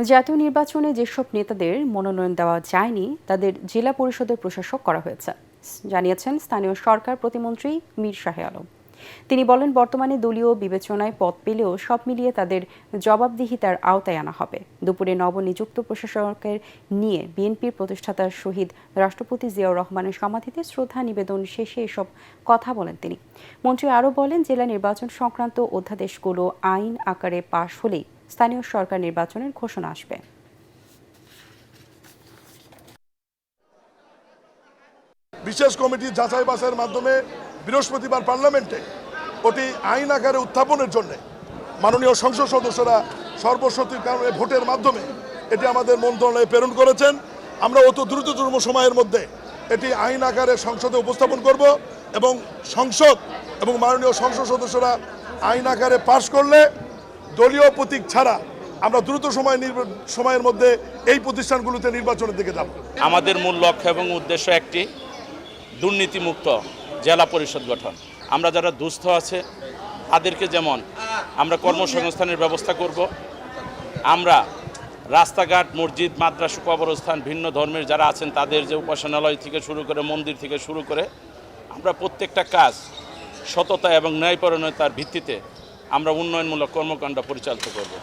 জাতীয় নির্বাচনে যেসব নেতাদের মনোনয়ন দেওয়া যায়নি তাদের জেলা পরিষদের প্রশাসক করা হয়েছে, জানিয়েছেন স্থানীয় সরকার প্রতিমন্ত্রী মীর শাহে আলম। তিনি বলেন, বর্তমানে দলীয় বিবেচনায় পদ পেলেও সব মিলিয়ে তাদের জবাবদিহিতার আওতায় আনা হবে। দুপুরে নবনিযুক্ত প্রশাসকের নিয়ে বিএনপির প্রতিষ্ঠাতা শহীদ রাষ্ট্রপতি জিয়াউর রহমানের সমাধিতে শ্রদ্ধা নিবেদন শেষে এসব কথা বলেন তিনি। মন্ত্রী আরও বলেন, জেলা নির্বাচন সংক্রান্ত অধ্যাদেশগুলো আইন আকারে পাশ হলেই স্থানীয় সরকার নির্বাচনের ঘোষণা আসবে। বিশেষ কমিটির যাচাই বাছাইয়ের মাধ্যমে বৃহস্পতিবার পার্লামেন্টে ওটি আইন আকারে উত্থাপনের জন্য মাননীয় সংসদ সদস্যরা সর্বসম্মতির কারণে ভোটের মাধ্যমে এটি আমাদের মন্ত্রণালয়ে প্রেরণ করেছেন। আমরা অত দ্রুততম সময়ের মধ্যে এটি আইন আকারে সংসদে উপস্থাপন করব এবং সংসদ এবং মাননীয় সংসদ সদস্যরা আইন আকারে পাশ করলে দলীয় প্রতীক ছাড়া আমরা দ্রুত সময়ের মধ্যে এই প্রতিষ্ঠানগুলোতে নির্বাচনের দিকে যাব। আমাদের মূল লক্ষ্য এবং উদ্দেশ্য একটি, দুর্নীতিমুক্ত জেলা পরিষদ গঠন। আমরা যারা দুস্থ আছে তাদেরকে যেমন আমরা কর্মসংস্থানের ব্যবস্থা করব, আমরা রাস্তাঘাট, মসজিদ, মাদ্রাসা, কবরস্থান, ভিন্ন ধর্মের যারা আছেন তাদের যে উপাসনালয় থেকে শুরু করে মন্দির থেকে শুরু করে আমরা প্রত্যেকটা কাজ সততা এবং ন্যায়পরায়ণতার ভিত্তিতে আমরা উন্নয়নমূলক কর্মকাণ্ড পরিচালিত করব।